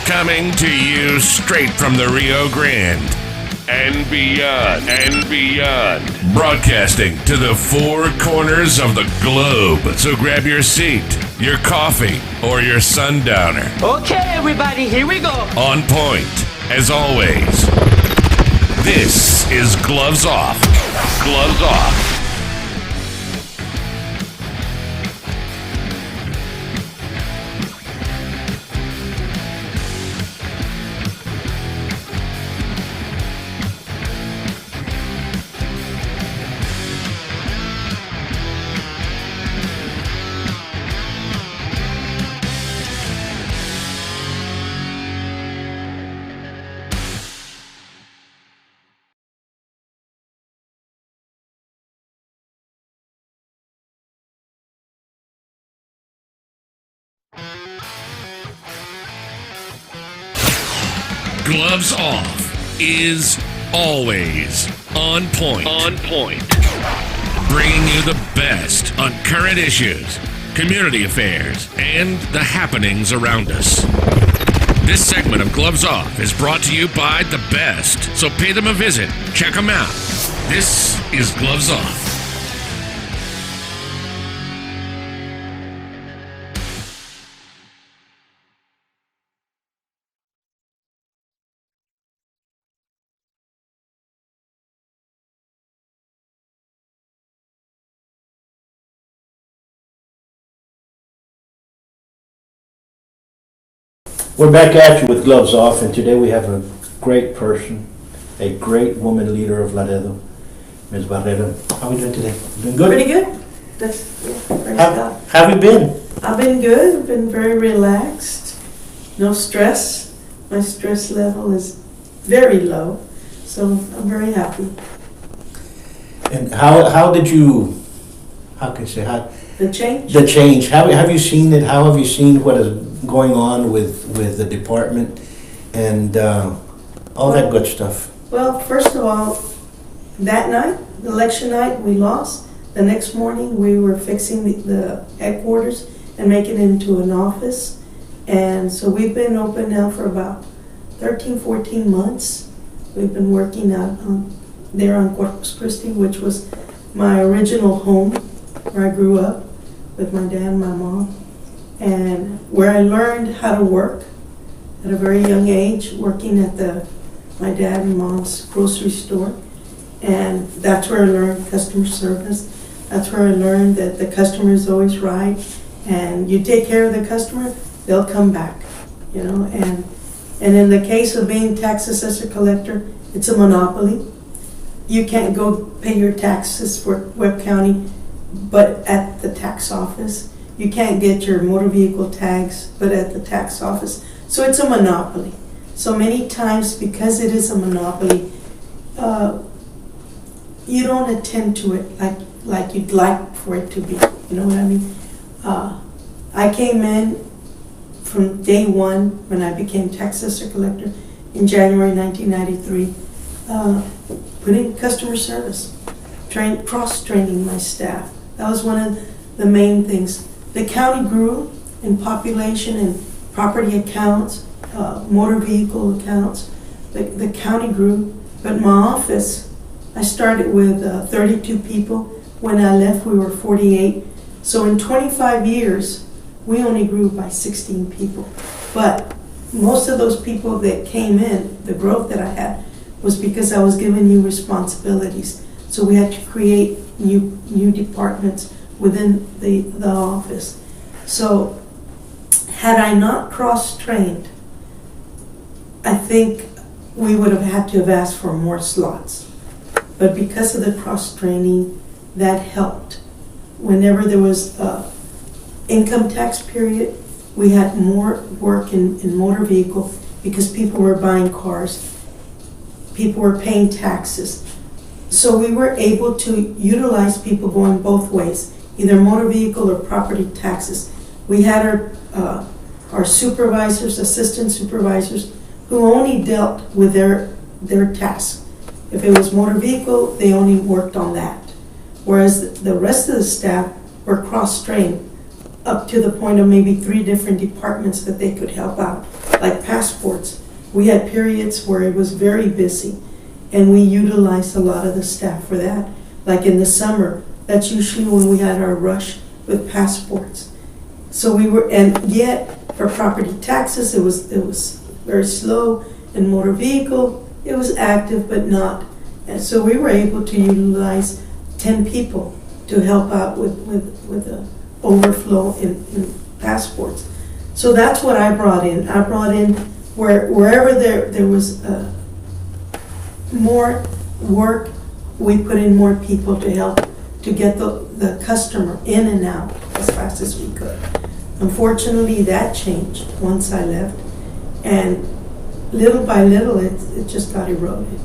Coming to you straight from the Rio Grande and beyond, broadcasting to the four corners of the globe. So grab your seat, your coffee, or your sundowner. Okay, everybody, here we go. On point, as always. This is Gloves Off. Gloves Off. Gloves Off is always on point. On point. Bringing you the best on current issues, community affairs, and the happenings around us. This segment of Gloves Off is brought to you by the best, so pay them a visit. Check them out. This is Gloves Off. We're back at you with Gloves Off, and today we have a great person, a great woman leader of Laredo, Ms. Barrera. How are we doing today? Doing good? Pretty good. How have you been? I've been good. I've been very relaxed. No stress. My stress level is very low, so I'm very happy. And how did you, how can you say, The change? the change, how have you seen it? How have you seen what is going on with the department and all that good stuff? Well, first of all, that night, election night, we lost. The next morning, we were fixing the headquarters and making it into an office. And so we've been open now for about 13, 14 months. We've been working out there on Corpus Christi, which was my original home where I grew up with my dad and my mom, and where I learned how to work at a very young age, working at my dad and mom's grocery store. And that's where I learned customer service. That's where I learned that the customer is always right, and you take care of the customer, they'll come back, you know. And in the case of being tax assessor collector, it's a monopoly. You can't go pay your taxes for Webb County but at the tax office. You can't get your motor vehicle tags but at the tax office. So it's a monopoly. So many times, because it is a monopoly, you don't attend to it like you'd like for it to be. You know what I mean? I came in from day one when I became tax assessor collector in January 1993, putting customer service, cross-training my staff. That was one of the main things. The county grew in population and property accounts, motor vehicle accounts. The county grew, but my office, I started with 32 people. When I left, we were 48. So in 25 years, we only grew by 16 people. But most of those people that came in, the growth that I had, was because I was given new responsibilities. So we had to create new departments within the office. So had I not cross-trained, I think we would have had to have asked for more slots. But because of the cross-training, that helped. Whenever there was income tax period, we had more work in motor vehicle because people were buying cars, people were paying taxes. So we were able to utilize people going both ways, either motor vehicle or property taxes. We had our supervisors, assistant supervisors, who only dealt with their tasks. If it was motor vehicle, they only worked on that. Whereas the rest of the staff were cross-trained up to the point of maybe 3 different departments that they could help out, like passports. We had periods where it was very busy, and we utilized a lot of the staff for that. Like in the summer, that's usually when we had our rush with passports. So we were, and yet for property taxes, it was very slow. In motor vehicle, it was active but not. And so we were able to utilize 10 people to help out with the overflow in passports. So that's what I brought in. I brought in wherever there was more work, we put in more people to help to get the customer in and out as fast as we could. Unfortunately, that changed once I left, and little by little, it just got eroded.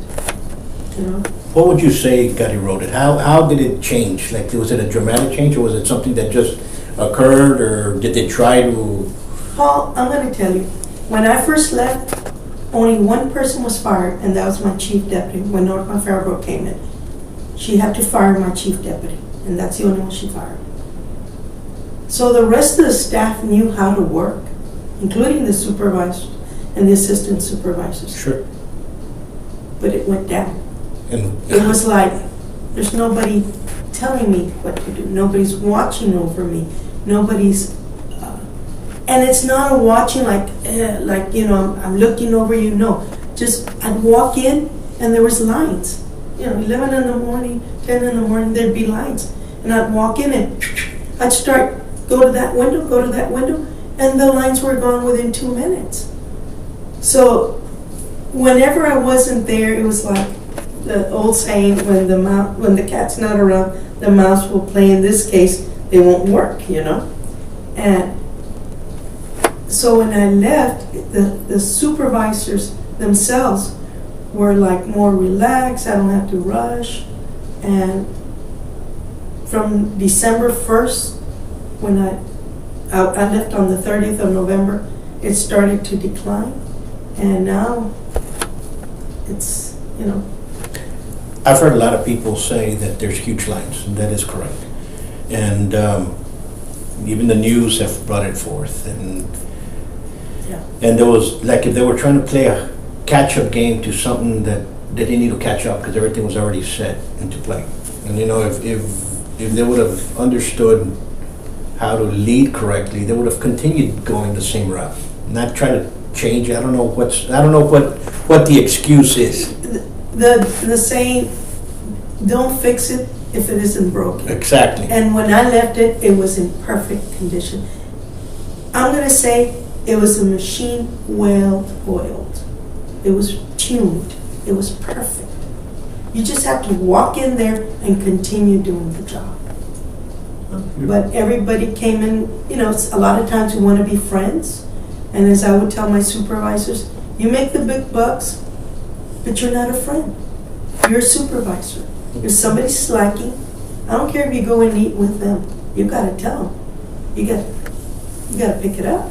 You know. What would you say got eroded? How did it change? Like, was it a dramatic change, or was it something that just occurred, or did they try to? Paul, I'm going to tell you, when I first left, only one person was fired, and that was my chief deputy. When Norma Faribault came in, she had to fire my chief deputy, and that's the only one she fired. So the rest of the staff knew how to work, including the supervisors and the assistant supervisors. Sure. But it went down. And It was like, there's nobody telling me what to do. Nobody's watching over me. Nobody's, and it's not a watching like, you know, I'm looking over you. No, just I'd walk in and there was lines. You know, 11 in the morning, 10 in the morning, there'd be lines. And I'd walk in and I'd start, go to that window, and the lines were gone within 2 minutes. So whenever I wasn't there, it was like the old saying, when the cat's not around, the mouse will play. In this case, it won't work, you know. And so when I left, the supervisors themselves were like more relaxed. I don't have to rush. And from December 1st, when I left on the 30th of November, it started to decline. And now it's, you know. I've heard a lot of people say that there's huge lines, and that is correct. And even the news have brought it forth. And Yeah. and there was, like, if they were trying to play a catch-up game to something that they didn't need to catch up because everything was already set into play. And you know, if they would have understood how to lead correctly, they would have continued going the same route, not try to change. I don't know what the excuse is. The saying, don't fix it if it isn't broken. Exactly. And when I left it, it was in perfect condition. I'm going to say it was a machine well oiled. It was tuned. It was perfect. You just have to walk in there and continue doing the job. But everybody came in, you know, a lot of times we want to be friends. And as I would tell my supervisors, you make the big bucks, but you're not a friend. You're a supervisor. If somebody's slacking, I don't care if you go and eat with them. You got to tell them. You got to pick it up.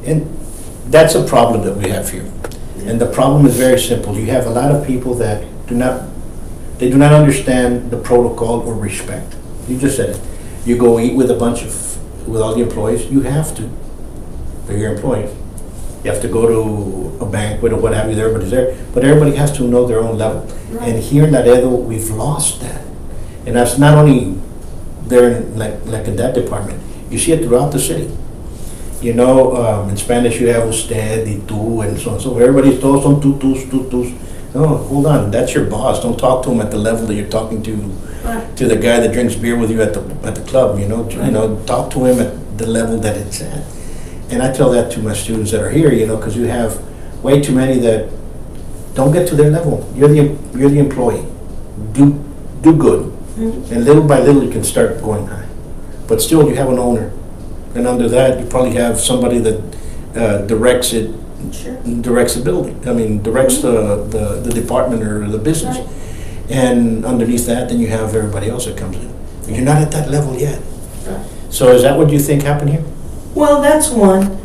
And that's a problem that we have here. And the problem is very simple. You have a lot of people that do not understand the protocol or respect. You just said it. You go eat with with all the employees, you have to. They're your employees. You have to go to a banquet or what have you, everybody's there. But everybody has to know their own level. Right. And here in Laredo, we've lost that. And that's not only there in, like in that department. You see it throughout the city. You know, in Spanish you have usted y tú and so on. So everybody's todos son tus. No, hold on, that's your boss. Don't talk to him at the level that you're talking to the guy that drinks beer with you at the club. You know, talk to him at the level that it's at. And I tell that to my students that are here. You know, because you have way too many that don't get to their level. You're the employee. Do good, and little by little you can start going high. But still, you have an owner. And under that, you probably have somebody that directs it, Sure. directs the building. I mean, directs the department or the business. Right. And underneath that, then you have everybody else that comes in. And you're not at that level yet. Right. So is that what you think happened here? Well, that's one.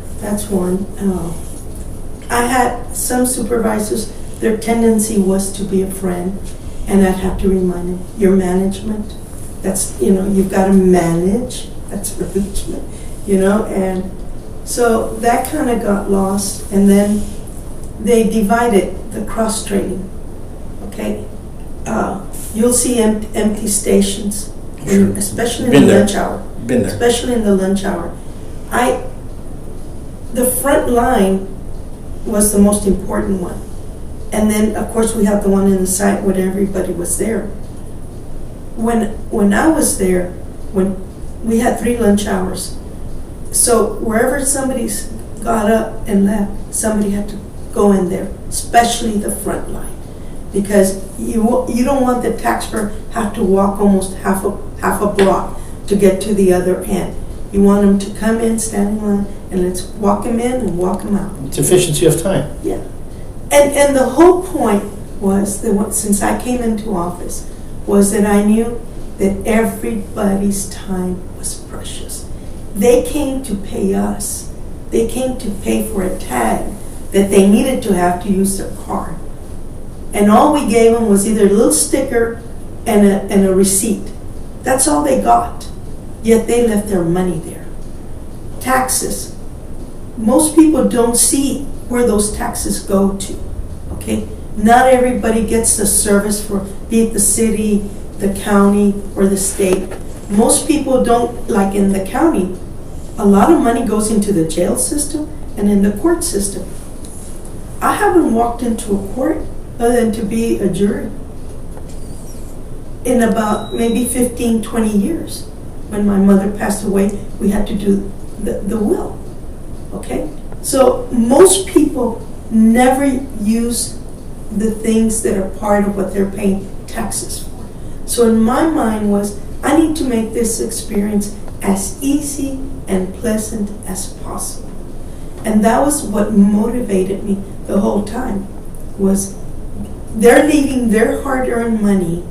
I had some supervisors, their tendency was to be a friend, and I'd have to remind them, your management, that's, you know, you've got to manage, that's management, you know, and So that kind of got lost, and then they divided the cross training. Okay, you'll see empty stations, Sure. especially in Been the there. lunch hour. Been there. Especially in the lunch hour. The front line was the most important one. And then, of course, we have the one in the side where everybody was there. When I was there, when we had 3 lunch hours, so wherever somebody's got up and left, somebody had to go in there, especially the front line, because you don't want the taxpayer have to walk almost half a block to get to the other end. You want them to come in, stand in line, and let's walk them in and walk them out. It's efficiency of time. Yeah. And the whole point was that since I came into office was that I knew that everybody's time was precious. They came to pay us. They came to pay for a tag that they needed to have to use their card. And all we gave them was either a little sticker and a receipt. That's all they got. Yet they left their money there. Taxes. Most people don't see where those taxes go to. Okay? Not everybody gets the service for, be it the city, the county, or the state. Most people don't, like in the county, a lot of money goes into the jail system and in the court system. I haven't walked into a court other than to be a jury in about maybe 15, 20 years. When my mother passed away, we had to do the will. Okay? So most people never use the things that are part of what they're paying taxes for. So in my mind was, I need to make this experience as easy and pleasant as possible. And that was what motivated me the whole time, was they're leaving their hard-earned money,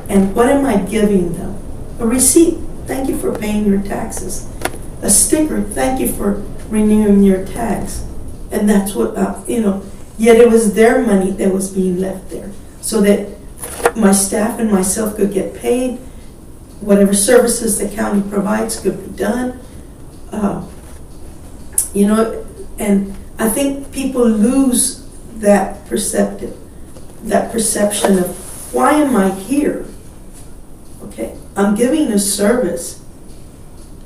and what am I giving them? A receipt, thank you for paying your taxes. A sticker, thank you for renewing your tags. And that's what, yet it was their money that was being left there, so that my staff and myself could get paid, whatever services the county provides could be done. And I think people lose that perception of, why am I here? Okay, I'm giving a service,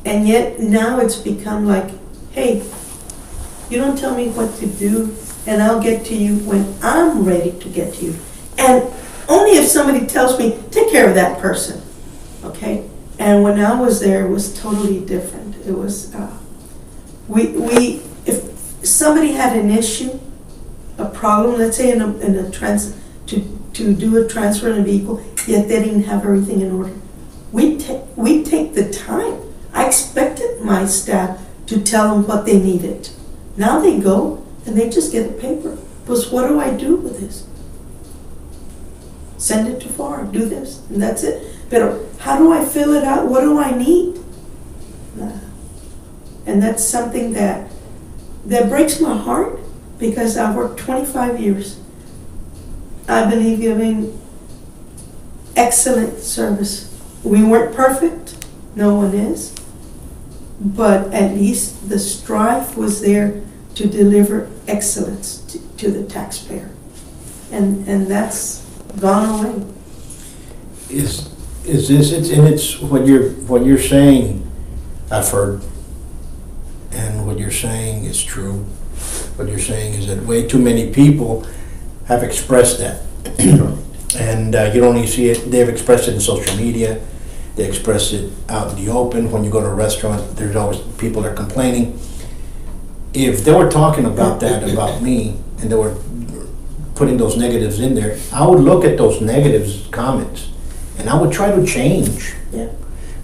and yet now it's become like, hey, you don't tell me what to do, and I'll get to you when I'm ready to get to you. And only if somebody tells me, take care of that person, okay? And when I was there, it was totally different. It was, if somebody had an issue, a problem, let's say to do a transfer in a vehicle, yet they didn't have everything in order, we take the time. I expected my staff to tell them what they needed. Now they go and they just get a paper. But what do I do with this? Send it to FAR, do this, and that's it. But how do I fill it out? What do I need? And that's something that breaks my heart, because I've worked 25 years. I believe giving excellent service. We weren't perfect, no one is, but at least the strive was there to deliver excellence to the taxpayer, and that's gone away. Is this, it's what you're saying, I've heard, and what you're saying is true. What you're saying is that way too many people have expressed that. And you don't even see it, they've expressed it in social media, they express it out in the open. When you go to a restaurant, there's always people that are complaining. If they were talking about that about me, and they were putting those negatives in there, I would look at those negatives comments and I would try to change. Yeah.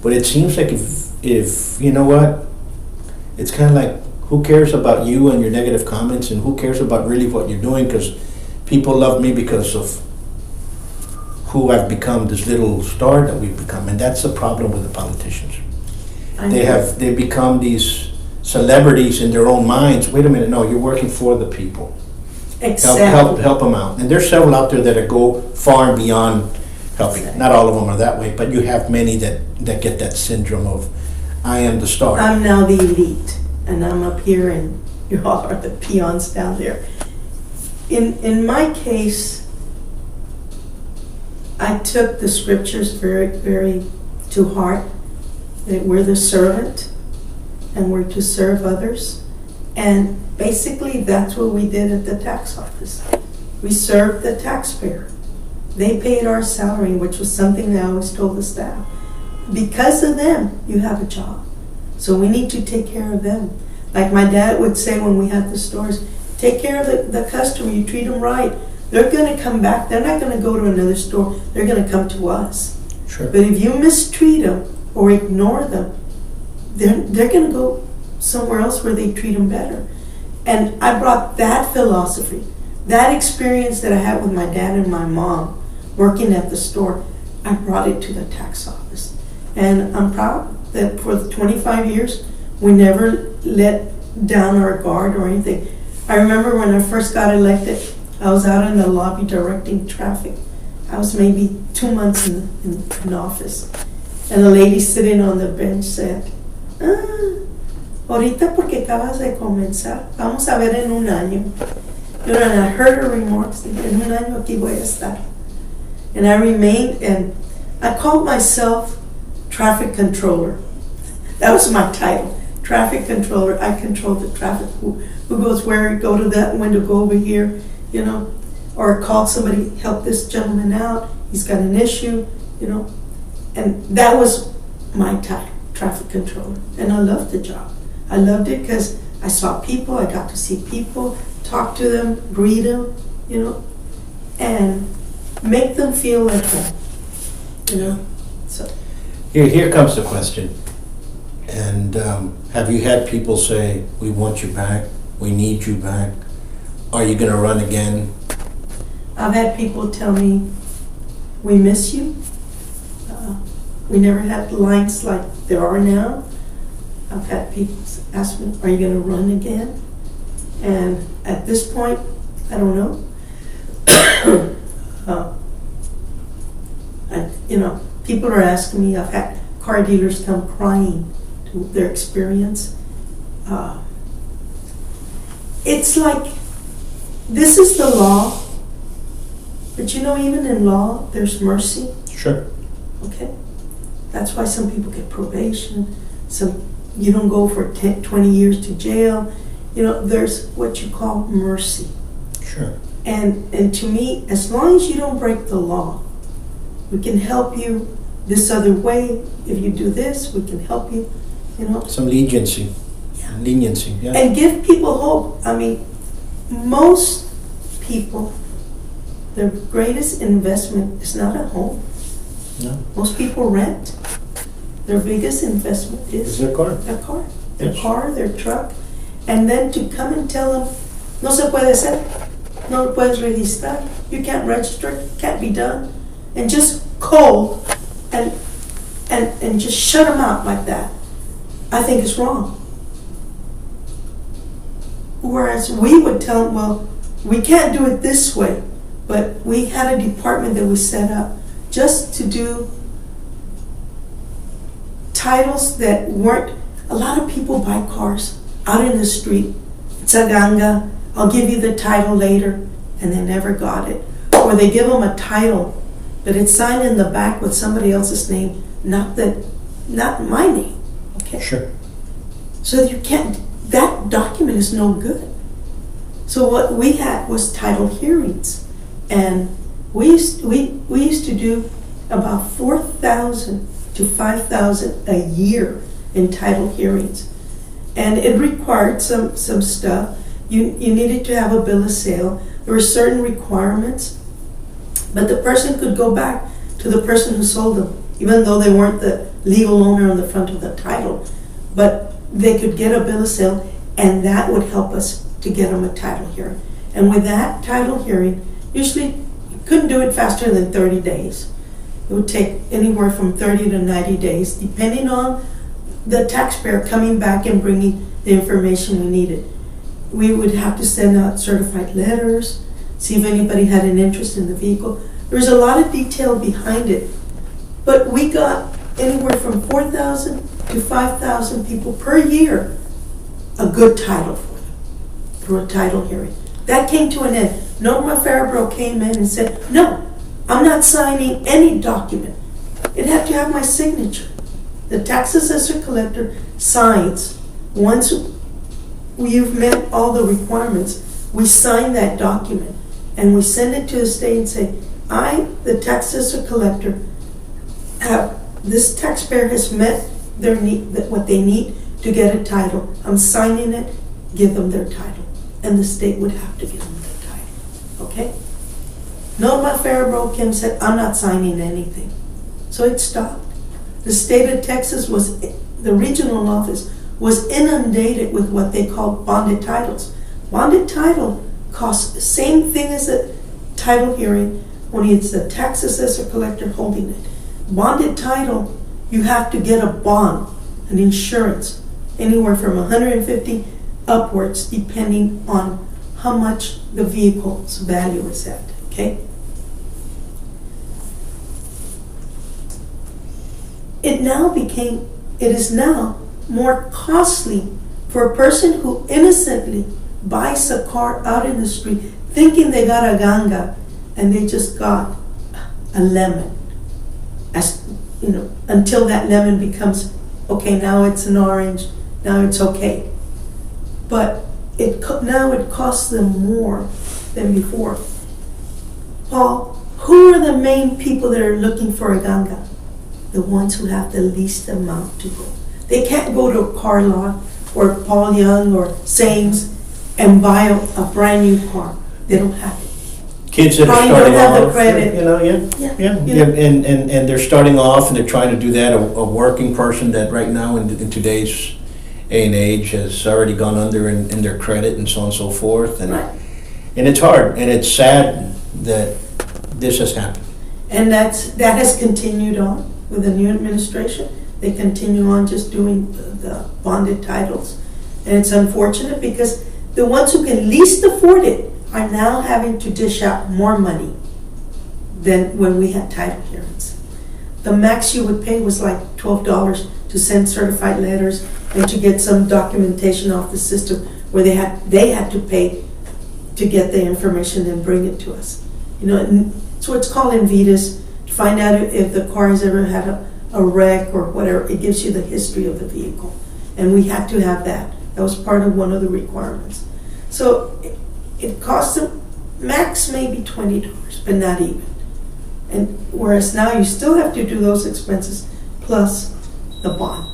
But it seems like if you know what, it's kind of like, who cares about you and your negative comments, and who cares about really what you're doing? Because people love me because of who I've become, this little star that we've become. And that's the problem with the politicians. They become these celebrities in their own minds. Wait a minute, no, you're working for the people. Exactly. Help them out. And there's several out there that go far and beyond helping. Exactly. Not all of them are that way, but you have many that get that syndrome of, I am the star. I'm now the elite. and I'm up here and you all are the peons down there. In my case, I took the scriptures very, very to heart, that we're the servant and we're to serve others. And basically that's what we did at the tax office. We served the taxpayer. They paid our salary, which was something they always told the staff. Because of them, you have a job. So we need to take care of them. Like my dad would say when we had the stores, take care of the customer, you treat them right. They're gonna come back, they're not gonna go to another store, they're gonna come to us. Sure. But if you mistreat them or ignore them, they're gonna go somewhere else where they treat them better. And I brought that philosophy, that experience that I had with my dad and my mom working at the store, I brought it to the tax office. And I'm proud that for the 25 years, we never let down our guard or anything. I remember when I first got elected, I was out in the lobby directing traffic. I was maybe 2 months in office. And a lady sitting on the bench said, ahorita porque acabas de comenzar, vamos a ver en un año. And I heard her remarks, en un año aquí voy a estar. And I remained, and I called myself traffic controller. That was my title, traffic controller. I control the traffic, who goes where, go to that window, go over here, you know, or call somebody, help this gentleman out, he's got an issue, you know. And that was my title, traffic controller. And I loved the job. I loved it because I saw people, I got to see people, talk to them, greet them, you know, and make them feel at home, you know. So Here comes the question. And have you had people say, we want you back, we need you back, are you going to run again? I've had people tell me, we miss you. We never had lines like there are now. I've had people ask me, are you going to run again? And at this point, I don't know. And, you know, people are asking me, I've had car dealers come crying to their experience. It's like, this is the law, but you know, even in law, there's mercy. Sure. Okay? That's why some people get probation, you don't go for 10, 20 years to jail. You know, there's what you call mercy. Sure. And to me, as long as you don't break the law, we can help you this other way. If you do this, we can help you, you know. Some leniency. Yeah. Leniency, yeah. And give people hope. I mean, most people, their greatest investment is not a home. No. Most people rent. Their biggest investment Is is their car. their car. Their Yes. car, their truck. And then to come and tell them, no se puede hacer, no lo puedes registrar, you can't register, it can't be done. And just cold and just shut them out like that, I think is wrong. Whereas we would tell them, well, we can't do it this way, but we had a department that we set up just to do titles that weren't, a lot of people buy cars out in the street. It's a ganga, I'll give you the title later, and they never got it. Or they give them a title, but it's signed in the back with somebody else's name, not my name, okay? Sure. So you can't, that document is no good. So what we had was title hearings, and we used to do about 4,000 to 5,000 a year in title hearings. And it required some stuff. You needed to have a bill of sale. There were certain requirements, but the person could go back to the person who sold them, even though they weren't the legal owner on the front of the title. But they could get a bill of sale, and that would help us to get them a title hearing. And with that title hearing, usually you couldn't do it faster than 30 days. It would take anywhere from 30 to 90 days, depending on the taxpayer coming back and bringing the information we needed. We would have to send out certified letters, see if anybody had an interest in the vehicle. There was a lot of detail behind it, but we got anywhere from 4,000 to 5,000 people per year a good title for them through a title hearing. That came to an end. Norma Faribault came in and said, no, I'm not signing any document. It had to have my signature. The tax assessor collector signs. Once you've met all the requirements, we sign that document and we send it to the state and say, I, the tax assessor collector, this taxpayer has met their need, what they need to get a title. I'm signing it, give them their title. And the state would have to give them their title. Okay? Norma Faribault came and said, I'm not signing anything. So it stopped. The state of Texas was, the regional office was inundated with what they called bonded titles. Bonded title costs the same thing as a title hearing, only it's the tax assessor collector holding it. Bonded title, you have to get a bond, an insurance, anywhere from $150 upwards, depending on how much the vehicle's value is at, okay? It is now more costly for a person who innocently buys a car out in the street thinking they got a ganga and they just got a lemon. As you know, until that lemon becomes, okay, now it's an orange, now it's okay. But now it costs them more than before. Paul, who are the main people that are looking for a ganga? The ones who have the least amount to go. They can't go to a car lot or Paul Young or Sames and buy a brand new car. They don't have it. Kids that Probably are starting don't have the off, credit. you know, and they're starting off and they're trying to do that. A working person that right now in today's day and age has already gone under in their credit and so on and so forth. And Right. and it's hard and it's sad that this has happened. And that has continued on with the new administration. They continue on just doing the bonded titles. And it's unfortunate because the ones who can least afford it are now having to dish out more money than when we had title hearings. The max you would pay was like $12 to send certified letters and to get some documentation off the system where they had to pay to get the information and bring it to us. You know, and so it's called Invitas, to find out if the car has ever had a wreck or whatever. It gives you the history of the vehicle. And we had to have that. That was part of one of the requirements. So it costs them max maybe $20, but not even. And whereas now you still have to do those expenses plus the bond.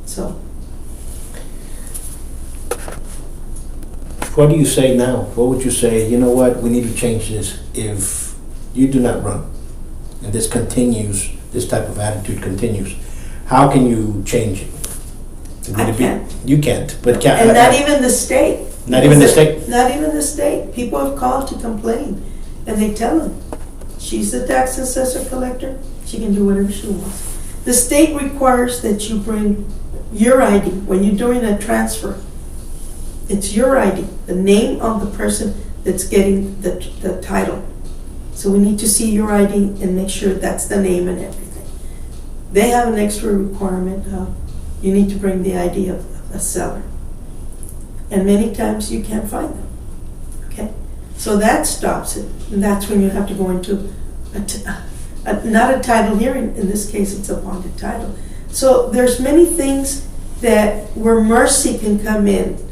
So What do you say now? What would you say? You know what? We need to change this. If you do not run, and this continues, this type of attitude continues, how can you change it? I can't. You can't. But and not even the state. Not even the state? Not even the state. People have called to complain, and they tell them, she's the tax assessor collector, she can do whatever she wants. The state requires that you bring your ID when you're doing a transfer. It's your ID, the name of the person that's getting the title. So we need to see your ID and make sure that's the name and everything. They have an extra requirement of you need to bring the ID of a seller. And many times you can't find them. Okay? So that stops it. And that's when you have to go into not a title hearing. In this case, it's a bonded title. So there's many things that where mercy can come in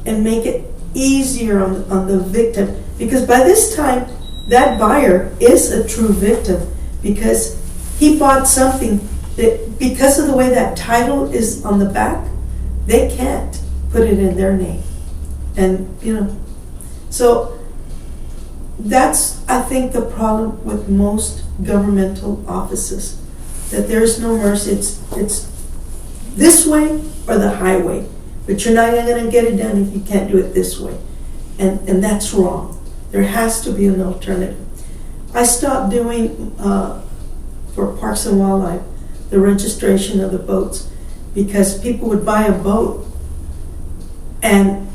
and make it easier on the victim. Because by this time, that buyer is a true victim because he bought something that, because of the way that title is on the back, they can't put it in their name. And, you know, so that's, I think, the problem with most governmental offices, that there's no mercy. It's this way or the highway, but you're not going to get it done if you can't do it this way. And that's wrong. There has to be an alternative. I stopped doing, for Parks and Wildlife, the registration of the boats because people would buy a boat and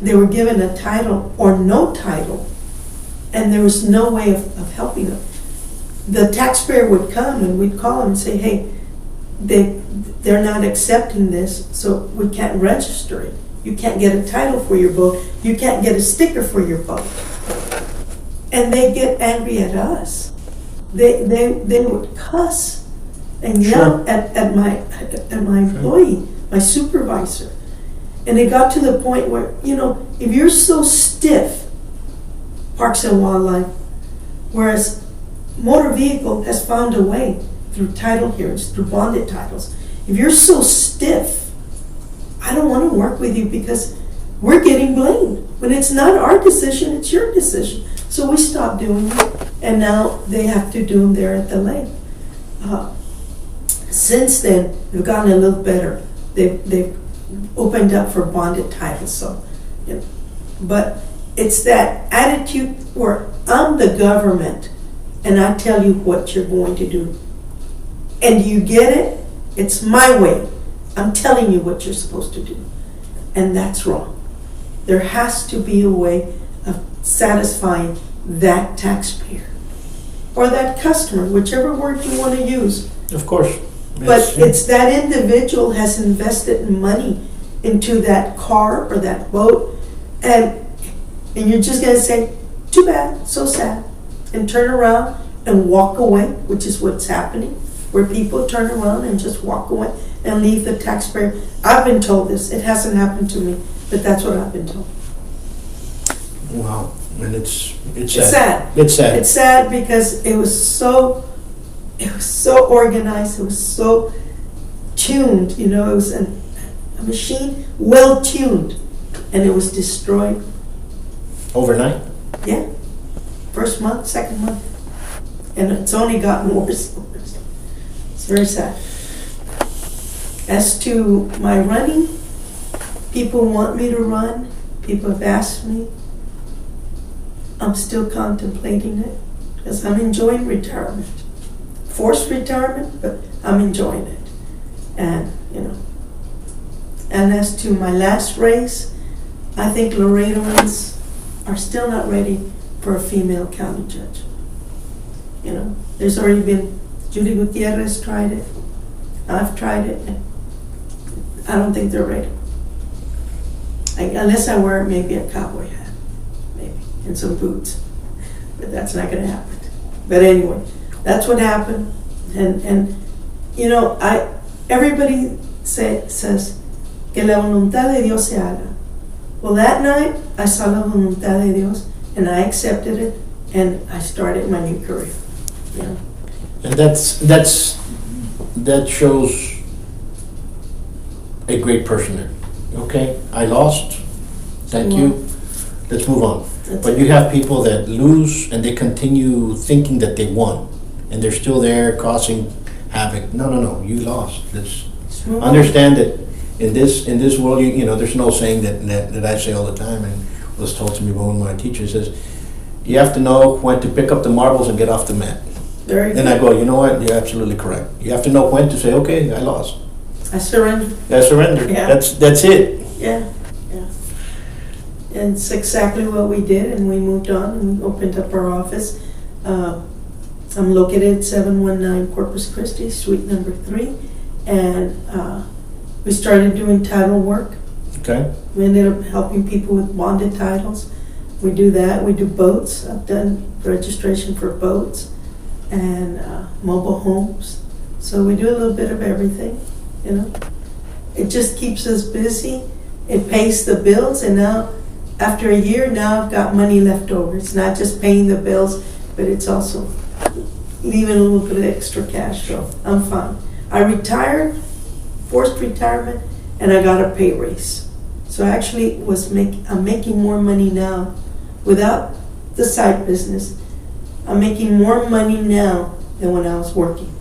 they were given a title or no title, and there was no way of helping them. The taxpayer would come and we'd call them and say, hey, they're not accepting this, so we can't register it. You can't get a title for your boat. You can't get a sticker for your boat. And they get angry at us. They would cuss and yell at my employee, my supervisor. And it got to the point where, if you're so stiff, Parks and Wildlife, whereas motor vehicle has found a way through title hearings, through bonded titles. If you're so stiff, I don't want to work with you because we're getting blamed. When it's not our decision, it's your decision. So we stopped doing it, and now they have to do them there at the lake. Since then, they've gotten a little better. They've opened up for bonded titles. So, but it's that attitude where I'm the government, and I tell you what you're going to do. And you get it? It's my way. I'm telling you what you're supposed to do. And that's wrong. There has to be a way of satisfying that taxpayer or that customer, whichever word you want to use. Of course. But it's that individual has invested money into that car or that boat, and you're just going to say, too bad, so sad, and turn around and walk away, which is what's happening, where people turn around and just walk away and leave the taxpayer. I've been told this. It hasn't happened to me, but that's what I've been told. Wow. And it's sad. It's sad. It's sad because it was so organized. It was so tuned. It was a machine well tuned, and it was destroyed Overnight? Yeah. First month, second month, and it's only gotten worse. It's very sad. As to my running, people want me to run. People have asked me. I'm still contemplating it because I'm enjoying retirement. Forced retirement, but I'm enjoying it. And, and as to my last race, I think Laredoans are still not ready for a female county judge. There's already been, Judy Gutierrez tried it. I've tried it. I don't think they're ready. Unless I wear maybe a cowboy hat, maybe, and some boots. But that's not going to happen. But anyway, that's what happened. And everybody says que la voluntad de Dios se haga. Well, that night I saw la voluntad de Dios, and I accepted it, and I started my new career. And that shows a great person there. Okay, I lost. Thank you. Let's move on. But you have people that lose and they continue thinking that they won, and they're still there causing havoc. No, you lost. Let's understand that in this world, there's no saying that I say all the time, and was told to me by one of my teachers, says, you have to know when to pick up the marbles and get off the mat. Very good. And I go, you know what? You're absolutely correct. You have to know when to say, okay, I lost. I surrendered. I surrendered. Yeah. That's it. Yeah. And it's exactly what we did, and we moved on and we opened up our office. I'm located at 719 Corpus Christi, suite number 3, and we started doing title work. Okay. We ended up helping people with bonded titles. We do that. We do boats. I've done registration for boats and mobile homes. So we do a little bit of everything, It just keeps us busy. It pays the bills, and now, after a year, now I've got money left over. It's not just paying the bills, but it's also leaving a little bit of extra cash, so I'm fine. I retired, forced retirement, and I got a pay raise. So I actually I'm making more money now without the side business. I'm making more money now than when I was working,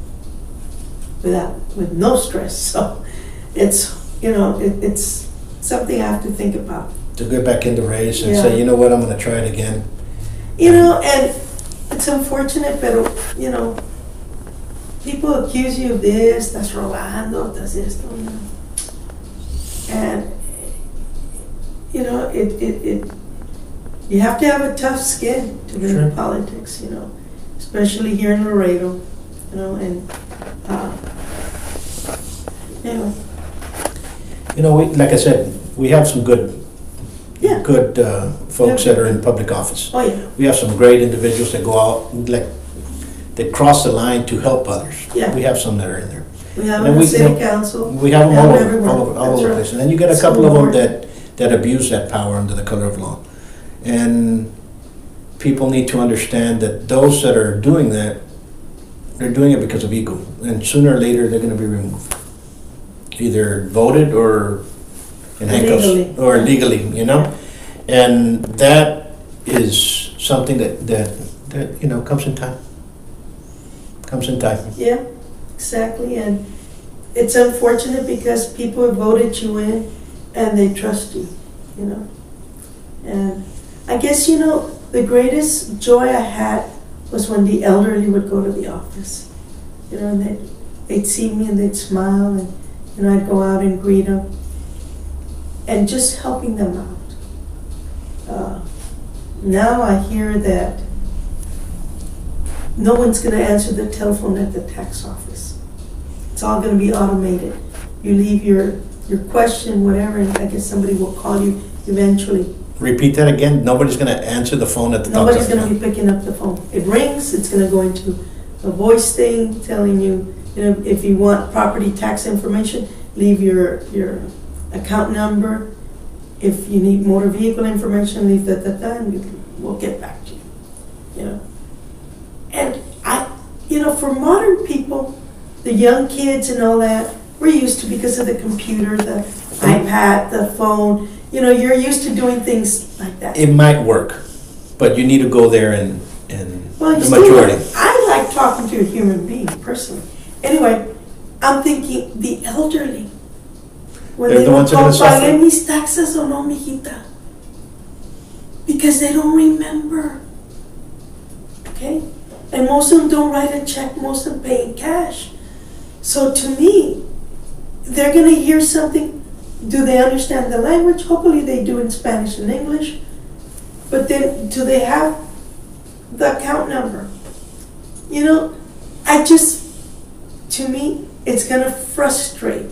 with no stress. So it's it's something I have to think about. To get back in the race and say, you know what, I'm going to try it again. And it's unfortunate, but people accuse you of this, that's Rolando, that's esto, and you have to have a tough skin to be in politics, especially here in Laredo, and anyway. Like I said, we have some good Yeah. folks that are in public office. Oh, yeah. We have some great individuals that go out, like, that cross the line to help others. Yeah. We have some that are in there. We have And them in we- the city council. We have them all over, everywhere. all That's over the right. place. And then you get a School couple of them board. that abuse that power under the color of law. And people need to understand that those that are doing that, they're doing it because of ego. And sooner or later, they're gonna be removed. Either voted or in handcuffs. Legally. Or legally, you know? And that is something that, you know, comes in time. Comes in time. Yeah, exactly, and it's unfortunate because people have voted you in and they trust you, you know. And I guess, you know, the greatest joy I had was when the elderly would go to the office. You know, and they'd see me and they'd smile, and, you know, I'd go out and greet them. And just helping them out. Now I hear that no one's gonna answer the telephone at the tax office. It's all gonna be automated. You leave your question, whatever, and I guess somebody will call you eventually. Repeat that again. Nobody's gonna answer the phone at the top. Nobody's gonna be picking up the phone. It rings, it's gonna go into a voice thing telling you, you know, if you want property tax information, leave your account number. If you need motor vehicle information, leave that, and we'll get back to you, you know. And you know, for modern people, the young kids and all that, we're used to, because of the computer, the iPad, the phone, you know, you're used to doing things like that. It might work, but you need to go there and Well, the majority. I like talking to a human being personally. Anyway, I'm thinking the elderly. When They're they the ones that are go, gonna suffer. "Pagué mis taxes o no, mijita?" Because they don't remember. Okay? And most of them don't write a check, most of them pay in cash. So to me, they're gonna hear something. Do they understand the language? Hopefully they do in Spanish and English. But then, do they have the account number? You know, to me, it's gonna frustrate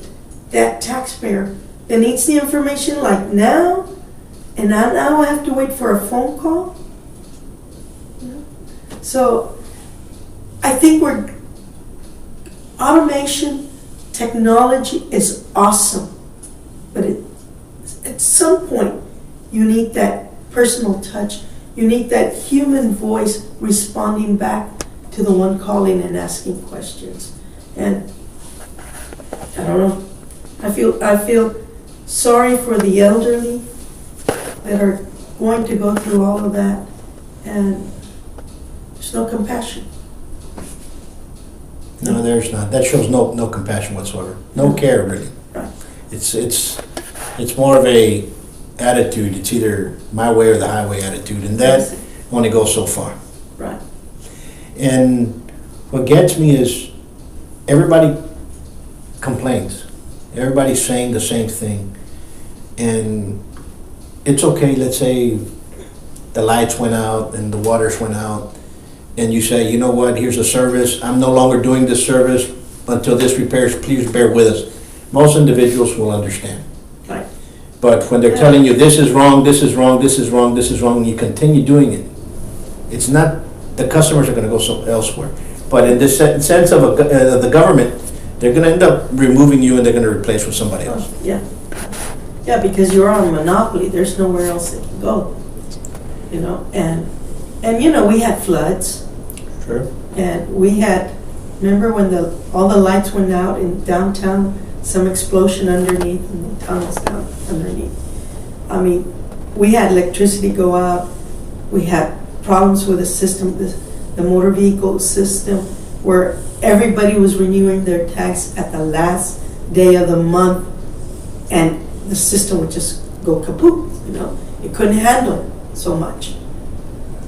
that taxpayer that needs the information like now, and now I have to wait for a phone call. You know? So I think automation, technology is awesome, but at some point you need that personal touch. You need that human voice responding back to the one calling and asking questions. And I don't know. I feel sorry for the elderly that are going to go through all of that, and there's no compassion. No, there's not. That shows no compassion whatsoever. No care, really. Right. It's more of a attitude. It's either my way or the highway attitude, and that only goes so far. Right. And what gets me is everybody complains. Everybody's saying the same thing. And it's okay, let's say the lights went out and the waters went out, and you say, you know what, here's a service. I'm no longer doing this service until this repairs. Please bear with us. Most individuals will understand. Right. But when they're telling you this is wrong, this is wrong, this is wrong, this is wrong, and you continue doing it, it's not, the customers are going to go elsewhere. But in this sense of the government, they're going to end up removing you and they're going to replace with somebody else. Yeah. Yeah, because you're on a monopoly. There's nowhere else they can go. You know, and you know, we had floods. Sure. And we had, remember when all the lights went out in downtown, some explosion underneath and the tunnels down underneath. I mean, we had electricity go out. We had problems with the system, the motor vehicle system, where everybody was renewing their tax at the last day of the month, and the system would just go kaput, you know. It couldn't handle so much.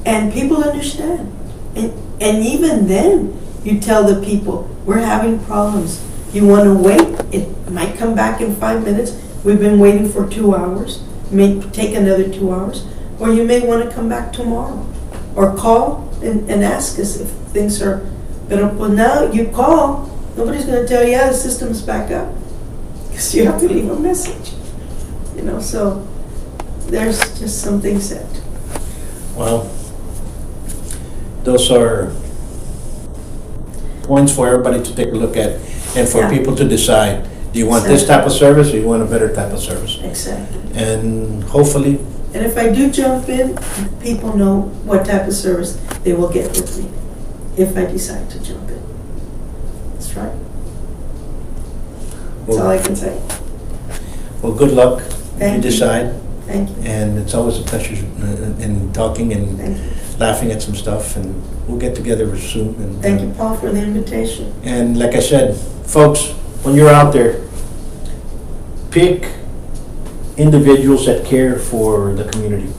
And people understand. And even then, you tell the people, we're having problems. You want to wait? It might come back in 5 minutes. We've been waiting for 2 hours. It may take another 2 hours. Or you may want to come back tomorrow. Or call and ask us if things are better. Well, now you call, nobody's going to tell you, yeah, the system's back up. Because you have to leave a message. You so there's just some things that, Well, those are points for everybody to take a look at and for Yeah. people to decide. Do you want this type of service or you want a better type of service? exactly. And hopefully, And if I do jump in, people know what type of service they will get with me if I decide to jump in. That's right. That's all I can say. well, good luck. Thank You you. decide. Thank you. And it's always a pleasure in talking and Thank you. laughing at some stuff. And we'll get together soon. And, Thank you, Paul, for the invitation. And like I said, folks, when you're out there, pick individuals that care for the community.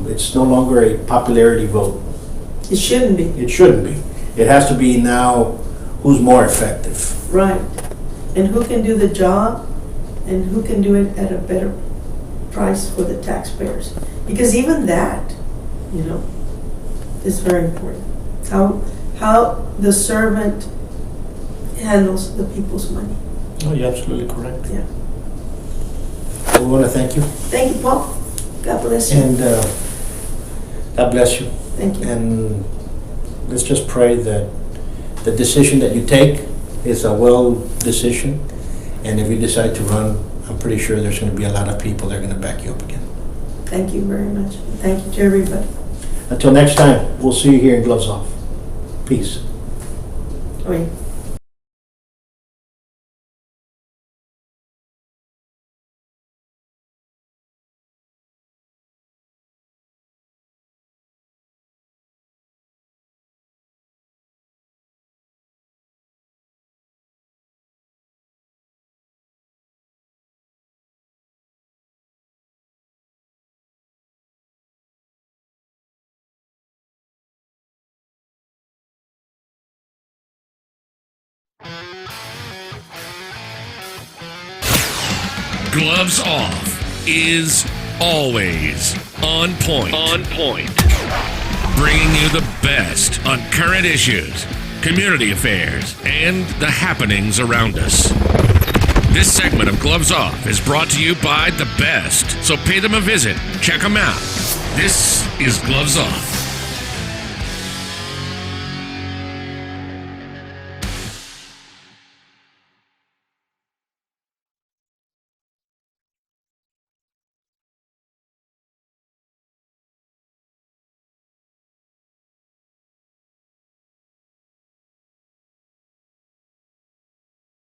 It's no longer a popularity vote. It shouldn't be. It shouldn't be. It has to be now who's more effective. Right. And who can do the job and who can do it at a better price for the taxpayers. Because even that, is very important. How the servant handles the people's money. Oh, you're absolutely correct. Yeah. We want to thank you. Thank you, Paul. God bless you. And God bless you. Thank you. And let's just pray that the decision that you take is a well decision. And if you decide to run, I'm pretty sure there's going to be a lot of people that are going to back you up again. Thank you very much. Thank you to everybody. Until next time, we'll see you here in Gloves Off. Peace. Oye. Gloves Off is always on point. On point. Bringing you the best on current issues, community affairs, and the happenings around us. This segment of Gloves Off is brought to you by the best, so pay them a visit. Check them out. This is Gloves Off.